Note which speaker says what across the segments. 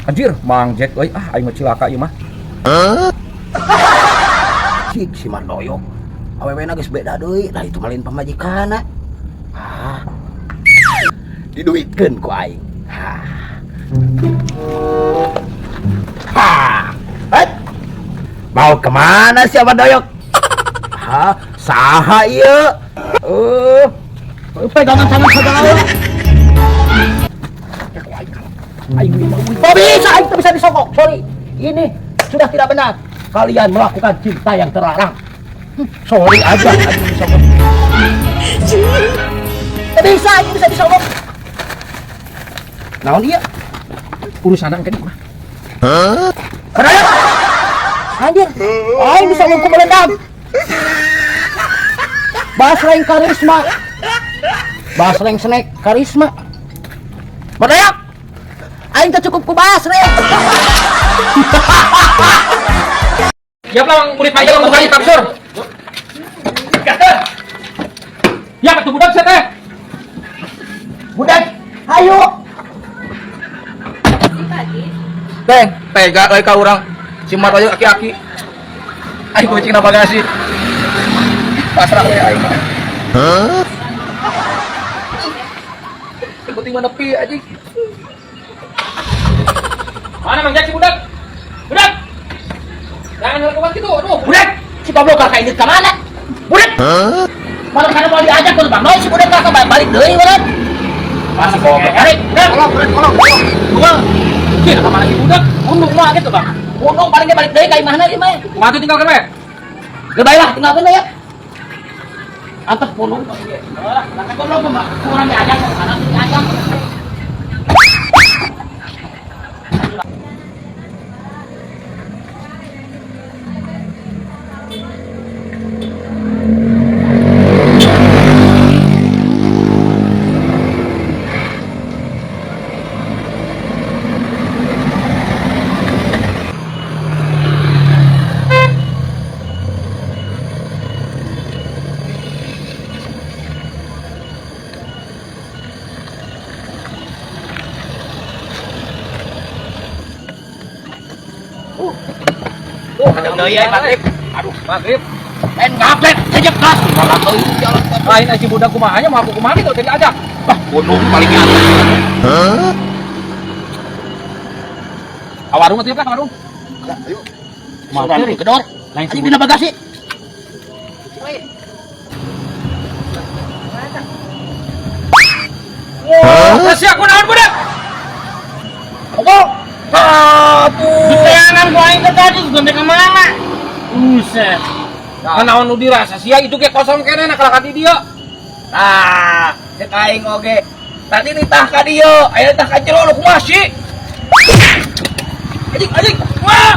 Speaker 1: Anjir, Mang Jack euy, aing mah cilaka ieu mah.
Speaker 2: Si Mandoyo awewena geus beda deui, lah itu malin pamajikanna. Diduitkeun ku aing. Mau kemana si Abang Doyok? Saha ieu? Pegangan tangan segala. Aing bisa disogok. Sorry, ini sudah tidak benar. Kalian melakukan cinta yang terlarang. Sorry aja, aing disogok. Bisa, aing bisa disogok. Naon dia?
Speaker 1: Urusan ang kene mah.
Speaker 2: Kenapa? Anjir, aing bisa ngomong meledak. Bahas lain karisma. Bahas lain snack karisma. Berdaya. Aing tak cukup ku bahas rek.
Speaker 1: Siap lah murid pajak bukan kapsur. Ya atuh budak saya teh.
Speaker 2: Budak, ayo.
Speaker 1: Teh, tega euy ka urang. Cimat aja aki-aki. Aing kucing na bagasi. Pasrah we aing. Penting mana pi aja. Mana Mang Jack si budak? Budak. Jangan ngelakuan gitu. Aduh,
Speaker 2: Budak, si Pablo kakak inget ke mana? Budak. Malah karena mau diajak ke Bang Noy, si budak kakak balik deui budak.
Speaker 1: masa goblok.
Speaker 2: Erik, tolong.
Speaker 1: Kira ka mana si budak?
Speaker 2: Undung mah gitu, Bang. Undung paling dia balik deui ka imahna ieu mah.
Speaker 1: Kumaha tinggalkan we?
Speaker 2: Gebay lah, tinggalkan ya. Antep pulung kok ieu. Lah kan goblok mah, kurang diajak ke sana diajak.
Speaker 1: Deui aya maghrib. Aduh, maghrib.
Speaker 2: Ngapet, sejak gas. Malah euy jalan.
Speaker 1: Lain si budak kumaha nya mau aku kumaha gitu tadi ajak.
Speaker 2: Gunung paling atas.
Speaker 1: Awarung atuh kan awarung.
Speaker 2: Ayo.
Speaker 1: Mau
Speaker 2: Suran
Speaker 1: cari
Speaker 2: kedor.
Speaker 1: lain si
Speaker 2: Ini dina bagasi.
Speaker 1: Kasih aku naon budak.
Speaker 2: Ogo.
Speaker 1: Di teangan gua aing tadi gede ke mana? Buset. Nah, naon nu dirasa sia itu ge kosong kene na kalahkan di dieu.
Speaker 2: Ah, cek aing oge. Tadi nitah ka dieu, aya tah ka jero lu kumaha sih? Anjing. Wah.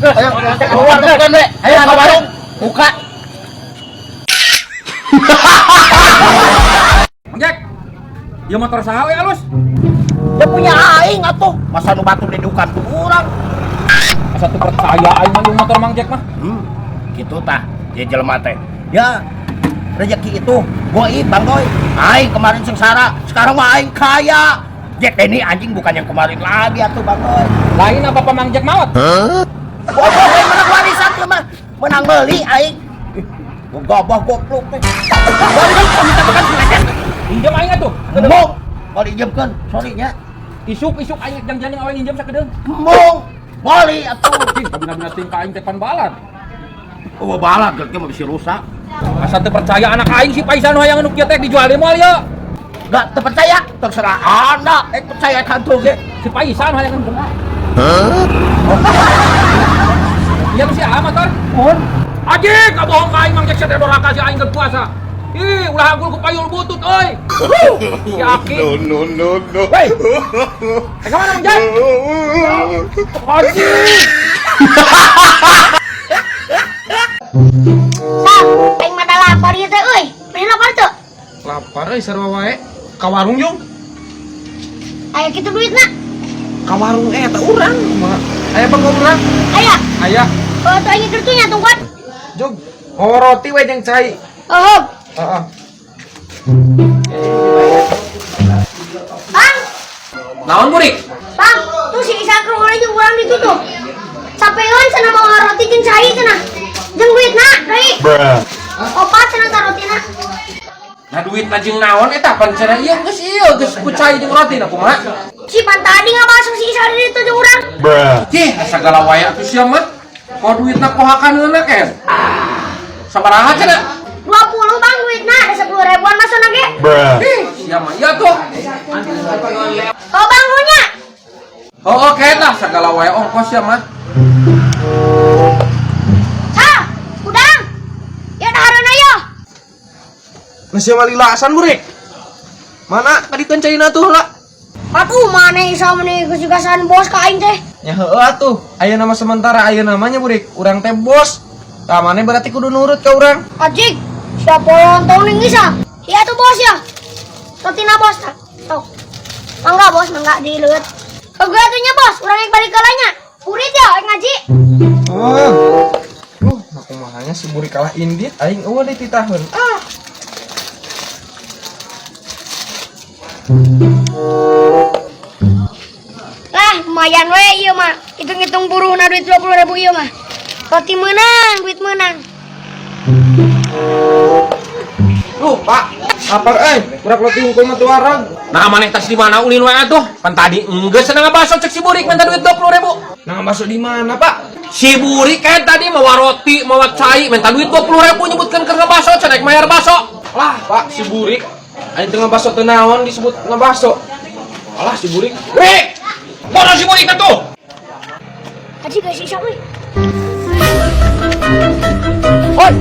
Speaker 2: Ayo, keluar kan we. Ayo ka warung. Buka.
Speaker 1: Mang Jack. Ieu motor saha we alus?
Speaker 2: Dia punya aing atuh. Masa nu batu didukan ku urang.
Speaker 1: Asa teu percaya aing mah ieu motor Mang Jack mah.
Speaker 2: Gitu tah. Dia jelema teh. Ya, rezeki itu goib Bang Doy. Aing kemarin sengsara, sekarang mah aing kaya. Jack ini anjing bukan yang kemarin lagi atuh Bang Doy.
Speaker 1: Lain apa Mang Jack maot?
Speaker 2: Bodoh aing menang warisan teh mah. Menang beli aing. Gabah goblok teh. Balik ka minta makan silakan.
Speaker 1: Pinjam aing atuh.
Speaker 2: Mong, balik jemkeun, sorry nya.
Speaker 1: Isuk aing jangan awe ninjam sakedeung.
Speaker 2: Mong, balik atuh.
Speaker 1: Cing, kabina-bina ting ka aing teh pan balat.
Speaker 2: Oh, balak ge mah bisa rusak.
Speaker 1: Asa teu percaya anak aing si Paisan hayang anu kieu teh dijual di moal ya.
Speaker 2: Gak terpercaya, terserah anak. Percaya kantor ge.
Speaker 1: Si Paisan hayang anu benar. Iya mesti amat kan?
Speaker 2: Mohon.
Speaker 1: Aji, kabohong ka aing Mang Jack teh doraka si aing keur puasa. Ih, ulah hagul ku payul butut euy. Yakin.
Speaker 3: No.
Speaker 1: Hei. Ka mana Mang Jack? Aji.
Speaker 4: Sab, aing mata lapar ieu teh euy. Pengen lapar tuh.
Speaker 1: Lapar euy sarua wae. Ka warung yung.
Speaker 4: Aya kitu duitna.
Speaker 1: Ka warung eta urang. Aya bangga urang.
Speaker 4: Aya.
Speaker 1: Aya.
Speaker 4: Oh, tuh aing kertunya tungguan.
Speaker 1: Jog. Oh, roti we jeung cai.
Speaker 4: Oh.
Speaker 1: Heeh.
Speaker 4: Ah,
Speaker 1: Naon burik?
Speaker 4: Bang, tuh si Isa keluar aja urang itu tuh. Sapeun cenah mau roti jeung cai cenah. Jeung duitna, deui. Opat cenah ka rotina.
Speaker 1: Nah duit na jeung naon eta pancena ieu geus kucai jeung roti na kumaha?
Speaker 4: Si pan tadi ngabaso si Isa di itu jeung urang.
Speaker 1: Cih, sagala waya atuh sia mah. Kok duitna kohakaneuna ken? Sabaraha cenah?
Speaker 4: 20 bang duitna, ada 10 ribuan masuk ge.
Speaker 1: Ih, sia mah iya tuh.
Speaker 4: Oh bang nunya.
Speaker 1: Oh oke dah sagala waya ongkos ya mah.
Speaker 4: Sah, udang. Ya dahareun ayo.
Speaker 3: Nasi malilasan burik. Mana tadi kencaina tuh lah.
Speaker 4: Atuh mana Isa meni kesugasan bos ka aing teh.
Speaker 3: Ya heueuh atuh. Aya nama sementara aya namanya burik. Urang teh bos. Tah maneh berarti kudu nurut ka urang.
Speaker 4: Ajik, siapa lontong ning Isa? Iya tuh bos ya. Rotina bos tak. Tuh. Mangga bos, mangga dileut. Kagak atunya bos, urang yang balik kalanya. Urit ya aing ngaji.
Speaker 3: Oh. Aku mahanya si burik kalah indit aing eueuh deui titahun.
Speaker 4: Lah, lumayan we ieu mah. Hitung-hitung buruhna duit 20.000 ieu mah. Roti menang, duit menang.
Speaker 3: Pak. Apar burak roti hukum atuh warang.
Speaker 1: Nah maneh tas di mana ulin wae atuh? Pan tadi enggeus cenah ngabaso cek si burik minta duit 20.000.
Speaker 3: Nah masuk di mana, Pak?
Speaker 1: Si burik kan tadi mawa roti, mawa cai, minta duit 20.000 nyebutkeun keur ngabaso cenah mayar baso.
Speaker 3: Lah, Pak, si burik aing teu ngabaso teu naon disebut ngabaso. Alah si burik.
Speaker 1: Burik! Mana si burik atuh?
Speaker 4: Haji guys Isa euy.
Speaker 3: Oi.